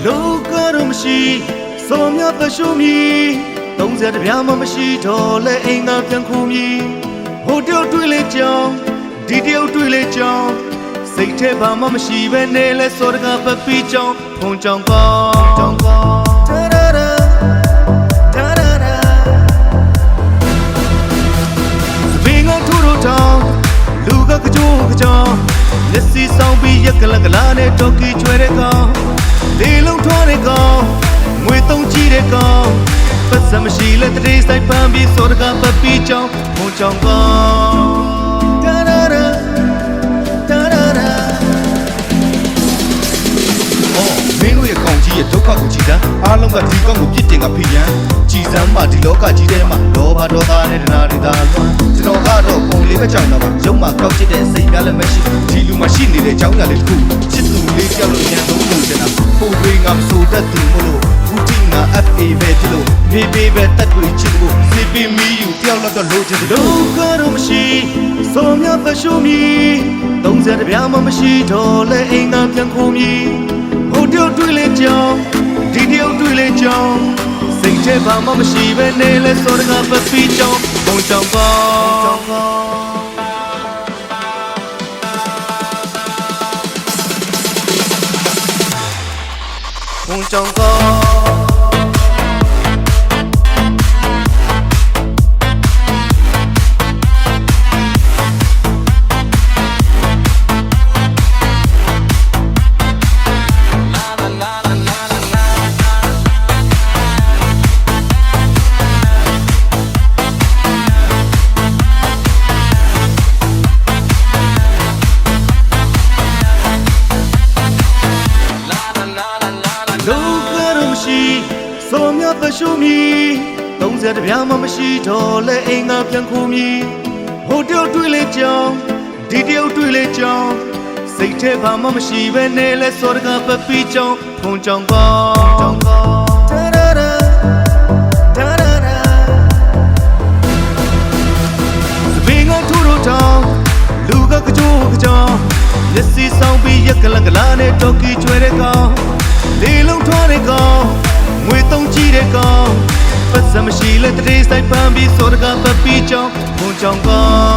လောကတော့မရှိစောမြတ်သက်ရှုံးမီ30တပြားမှမရှိတော့လဲအိမ်ကပြန်ခုမီဟိုတယောက်တွေ့လေကြောင်းဒီတယောက်တွေ့လေကြောင်းစိတ်ထဲဘာမှမရှိပဲနေလဲစောတကပတ်ပြီးကြောင်းဖုန်ကြောင်းကောင်းတာရာရာတာရာရာစပင်းကထူထူထောင်းလူကကြိုးကြောင်းလက်စီဆောင်ပြီးရက်ကလကလာနဲ့တော်ကီကျွဲတဲ့ကောင်လေလုံးထွားတဲ့ကောင်ငွေသုံးကြည့်တဲ့ကောင်ပတ်စံမရှိလက်တည်းဆိုင်ပန်းပြီးစောတကပတ်ပြီးကြောင်းဖုန်ကြောင်းကောင်းတာရာရာတာရာရာမင်းတို့ရဲ့ကောင်ကြီးရဲ့ဒုက္ခကိုကြည်စမ်းအားလုံးကဒီကောင်ကိုပြစ်တင်ကဖိရန်ကြည်စမ်းမှဒီလောကကြီးထဲမှာလောဘဒေါသနဲ့ဒနာတွေသာလွှမ်းကျွန်တော်ကတော့ပုံလေးပဲကြောင်တော့ရုံမှာကောက်ချစ်တဲ့စိတ်များလည်းမရှိဒီလူမှာရှိနေတဲ့အကြောင်းအရာလေးတစ်ခုချစ်သူလေးကြောက်လို့ညံသုံးလို့တင်တာပုံတွေငါမဆိုတတ်သူမို့လို့ဘူးတီငါ FA ပဲဒီလိုဘေးဘေးပဲတက်တွေချစ်ဖို့စီပင်မီယူတယောက်တော့လိုချင်တယ်လောကတော့မရှိစောမြတ်သက်ရှုံးမီ30တပြားမှမရှိတော့လဲအိမ်ကပြန်ခုမီဟိုတယောက်တွေ့လေကြောင်းဒီတယောက်တွေ့လေကြောင်းစိတ်ထဲဘာမှမရှိပဲနေလဲစောတကပတ်ပြီးကြောင်းဘုံကြောင်းကောင်းဘုံကြောင်းကောင်းစောမြတ်သက်ရှုံးမီ30တပြားမှမရှိတော့လဲအိမ်ကပြန်ခုမီဟိုတယောက်တွေ့လေကြောင်းဒီတယောက်တွေ့လေကြောင်းစိတ်ထဲဘာမှမရှိပဲနေလဲစောတကပတ်ပြီးကြောင်းဖုန်ကြောင်းကောင်းတာရာရာတာရာရာစပင်းကထူထူထောင်းလူကကြိုးကြောင်းလက်စီဆောင်ပြီးရက်ကလကလာနဲ့တော်ကီကျွဲတဲ့ကောင်လေလုံးထွားတဲ့ကောင်ငွေသုံးကြည့်တဲ့ကောင်ပတ်စံမရှိလက်တည်းဆိုင်ပန်းပြီးစောတကပတ်ပြီးကြောင်းဘုံကြောင်းကောင်း